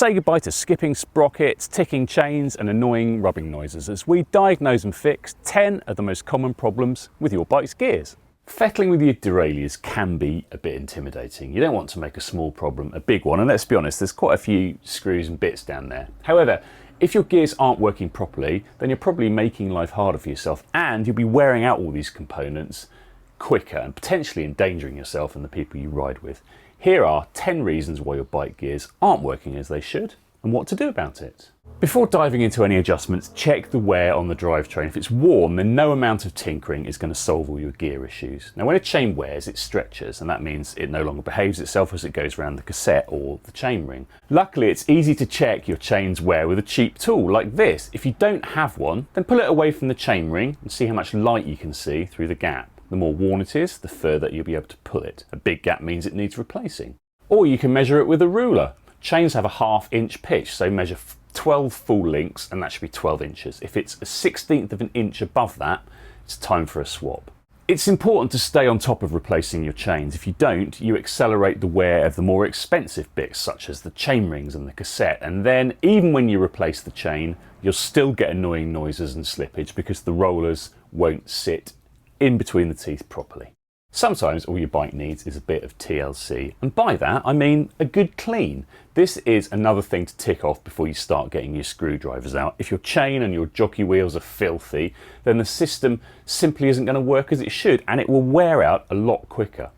say goodbye to skipping sprockets, ticking chains and annoying rubbing noises as we diagnose and fix 10 of the most common problems with your bike's gears. Fettling with your derailleurs can be a bit intimidating. You don't want to make a small problem a big one, and let's be honest, there's quite a few screws and bits down there. However, if your gears aren't working properly, then you're probably making life harder for yourself, and you'll be wearing out all these components quicker and potentially endangering yourself and the people you ride with. Here are 10 reasons why your bike gears aren't working as they should and what to do about it. Before diving into any adjustments, check the wear on the drivetrain. If it's worn, then no amount of tinkering is going to solve all your gear issues. Now when a chain wears, it stretches, and that means it no longer behaves itself as it goes around the cassette or the chainring. Luckily, it's easy to check your chain's wear with a cheap tool like this. If you don't have one, then pull it away from the chainring and see how much light you can see through the gap. The more worn it is, the further you'll be able to pull it. A big gap means it needs replacing. Or you can measure it with a ruler. Chains have a 1/2 inch pitch, so measure 12 full links and that should be 12 inches. If it's a 1/16 of an inch above that, it's time for a swap. It's important to stay on top of replacing your chains. If you don't, you accelerate the wear of the more expensive bits such as the chain rings and the cassette, and then even when you replace the chain, you'll still get annoying noises and slippage because the rollers won't sit in between the teeth properly. Sometimes all your bike needs is a bit of TLC, and by that I mean a good clean. This is another thing to tick off before you start getting your screwdrivers out. If your chain and your jockey wheels are filthy, then the system simply isn't going to work as it should, and it will wear out a lot quicker.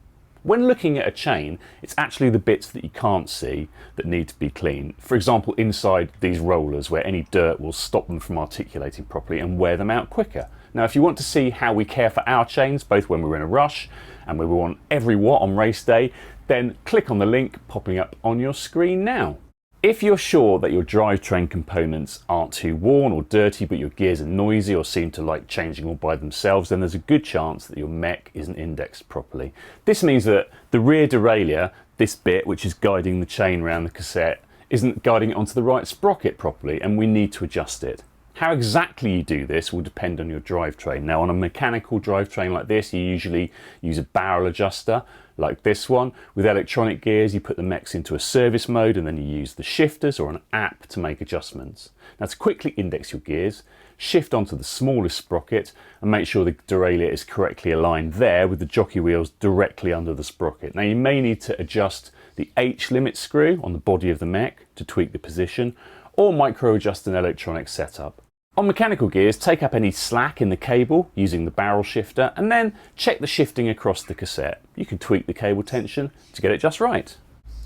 When looking at a chain, it's actually the bits that you can't see that need to be cleaned. For example, inside these rollers where any dirt will stop them from articulating properly and wear them out quicker. Now, if you want to see how we care for our chains, both when we're in a rush and when we want every watt on race day, then click on the link popping up on your screen now. If you're sure that your drivetrain components aren't too worn or dirty, but your gears are noisy or seem to like changing all by themselves, then there's a good chance that your mech isn't indexed properly. This means that the rear derailleur, this bit which is guiding the chain around the cassette, isn't guiding it onto the right sprocket properly, and we need to adjust it. How exactly you do this will depend on your drivetrain. Now on a mechanical drivetrain like this, you usually use a barrel adjuster like this one. With electronic gears, you put the mechs into a service mode and then you use the shifters or an app to make adjustments. Now to quickly index your gears, shift onto the smallest sprocket and make sure the derailleur is correctly aligned there with the jockey wheels directly under the sprocket. Now you may need to adjust the H limit screw on the body of the mech to tweak the position, or micro adjust an electronic setup. On mechanical gears, take up any slack in the cable using the barrel shifter and then check the shifting across the cassette. You can tweak the cable tension to get it just right.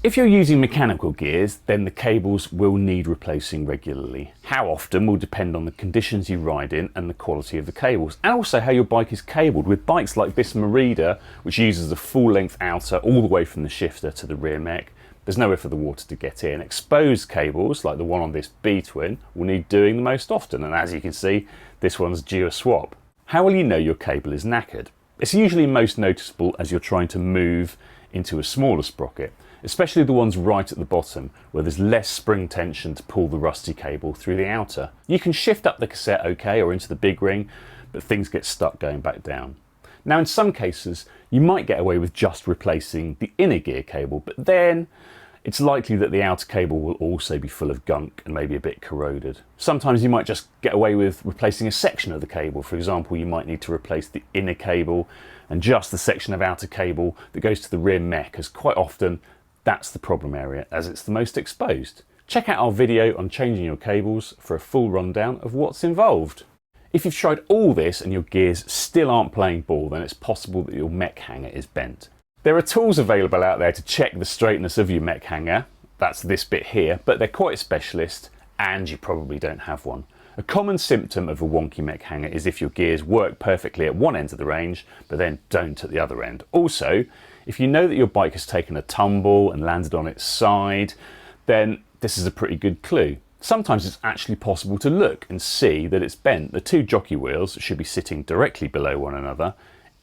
If you're using mechanical gears, then the cables will need replacing regularly. How often will depend on the conditions you ride in and the quality of the cables, and also how your bike is cabled. With bikes like this Merida, which uses a full length outer all the way from the shifter to the rear mech, there's nowhere for the water to get in. Exposed cables, like the one on this B-twin, will need doing the most often, and as you can see, this one's due a swap. How will you know your cable is knackered? It's usually most noticeable as you're trying to move into a smaller sprocket, especially the ones right at the bottom, where there's less spring tension to pull the rusty cable through the outer. You can shift up the cassette okay or into the big ring, but things get stuck going back down. Now in some cases, you might get away with just replacing the inner gear cable, but then it's likely that the outer cable will also be full of gunk and maybe a bit corroded. Sometimes you might just get away with replacing a section of the cable. For example, you might need to replace the inner cable and just the section of outer cable that goes to the rear mech, as quite often that's the problem area as it's the most exposed. Check out our video on changing your cables for a full rundown of what's involved. If you've tried all this and your gears still aren't playing ball, then it's possible that your mech hanger is bent. There are tools available out there to check the straightness of your mech hanger. That's this bit here, but they're quite specialist and you probably don't have one. A common symptom of a wonky mech hanger is if your gears work perfectly at one end of the range, but then don't at the other end. Also, if you know that your bike has taken a tumble and landed on its side, then this is a pretty good clue. Sometimes it's actually possible to look and see that it's bent. The two jockey wheels should be sitting directly below one another,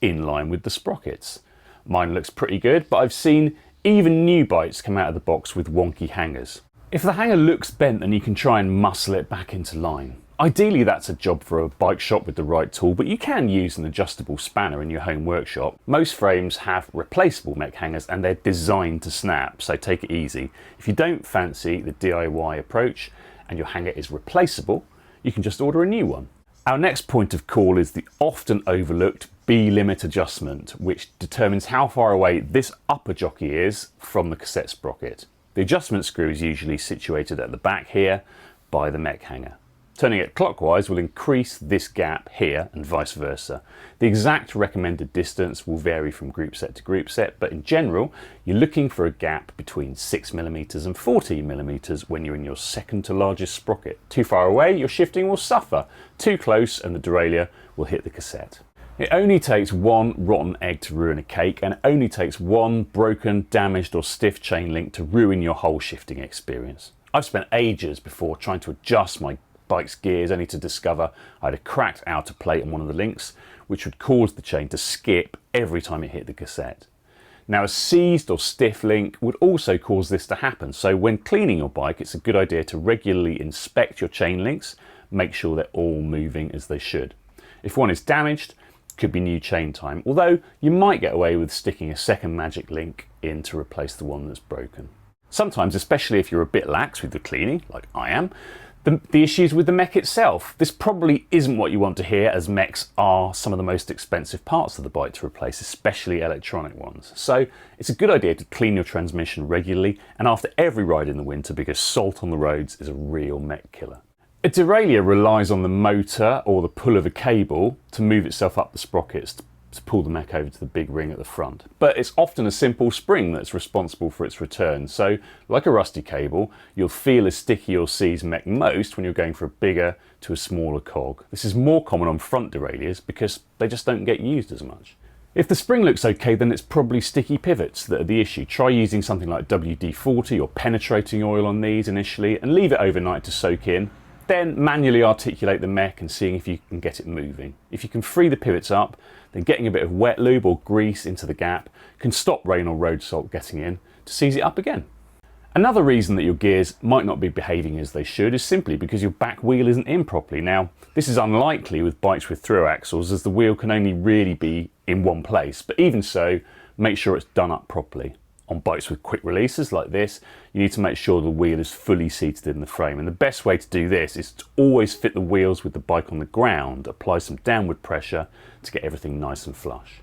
in line with the sprockets. Mine looks pretty good, but I've seen even new bikes come out of the box with wonky hangers. If the hanger looks bent, then you can try and muscle it back into line. Ideally that's a job for a bike shop with the right tool, but you can use an adjustable spanner in your home workshop. Most frames have replaceable mech hangers and they're designed to snap, so take it easy. If you don't fancy the DIY approach and your hanger is replaceable, you can just order a new one. Our next point of call is the often overlooked B-limit adjustment, which determines how far away this upper jockey is from the cassette sprocket. The adjustment screw is usually situated at the back here by the mech hanger. Turning it clockwise will increase this gap here and vice versa. The exact recommended distance will vary from group set to group set, but in general, you're looking for a gap between 6mm and 14mm when you're in your second to largest sprocket. Too far away, your shifting will suffer. Too close and the derailleur will hit the cassette. It only takes one rotten egg to ruin a cake, and it only takes one broken, damaged or stiff chain link to ruin your whole shifting experience. I've spent ages before trying to adjust my bike's gears only to discover I had a cracked outer plate on one of the links, which would cause the chain to skip every time it hit the cassette. Now a seized or stiff link would also cause this to happen, so when cleaning your bike it's a good idea to regularly inspect your chain links, make sure they're all moving as they should. If one is damaged, it could be new chain time, although you might get away with sticking a second magic link in to replace the one that's broken. Sometimes, especially if you're a bit lax with the cleaning, like I am, the issues with the mech itself. This probably isn't what you want to hear, as mechs are some of the most expensive parts of the bike to replace, especially electronic ones. So it's a good idea to clean your transmission regularly and after every ride in the winter, because salt on the roads is a real mech killer. A derailleur relies on the motor or the pull of a cable to move itself up the sprockets to pull the mech over to the big ring at the front. But it's often a simple spring that's responsible for its return, so like a rusty cable, you'll feel as sticky or seize mech most when you're going from a bigger to a smaller cog. This is more common on front derailleurs because they just don't get used as much. If the spring looks okay, then it's probably sticky pivots that are the issue. Try using something like WD-40 or penetrating oil on these initially and leave it overnight to soak in. Then manually articulate the mech and seeing if you can get it moving. If you can free the pivots up, then getting a bit of wet lube or grease into the gap can stop rain or road salt getting in to seize it up again. Another reason that your gears might not be behaving as they should is simply because your back wheel isn't in properly. Now, this is unlikely with bikes with throw axles, as the wheel can only really be in one place, but even so, make sure it's done up properly. On bikes with quick releases like this, you need to make sure the wheel is fully seated in the frame, and the best way to do this is to always fit the wheels with the bike on the ground, apply some downward pressure to get everything nice and flush.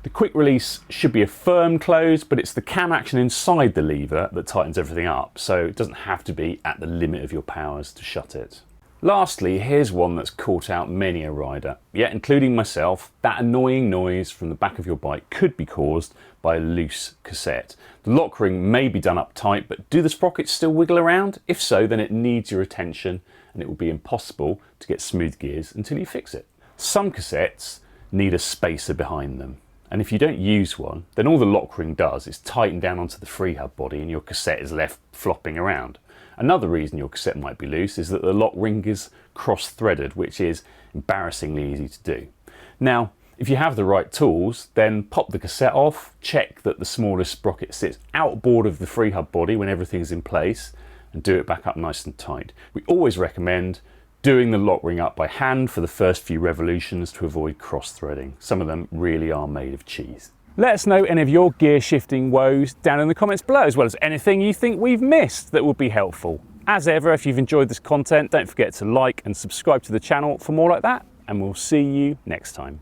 The quick release should be a firm close, but it's the cam action inside the lever that tightens everything up, so it doesn't have to be at the limit of your powers to shut it. Lastly, here's one that's caught out many a rider, yeah, including myself. That annoying noise from the back of your bike could be caused by a loose cassette. The lock ring may be done up tight, but do the sprockets still wiggle around? If so, then it needs your attention and it will be impossible to get smooth gears until you fix it. Some cassettes need a spacer behind them, and if you don't use one, then all the lock ring does is tighten down onto the free hub body and your cassette is left flopping around. Another reason your cassette might be loose is that the lock ring is cross-threaded, which is embarrassingly easy to do. Now, if you have the right tools, then pop the cassette off, check that the smallest sprocket sits outboard of the free hub body when everything's in place, and do it back up nice and tight. We always recommend doing the lock ring up by hand for the first few revolutions to avoid cross-threading. Some of them really are made of cheese. Let us know any of your gear shifting woes down in the comments below, as well as anything you think we've missed that would be helpful. As ever, if you've enjoyed this content, don't forget to like and subscribe to the channel for more like that, and we'll see you next time.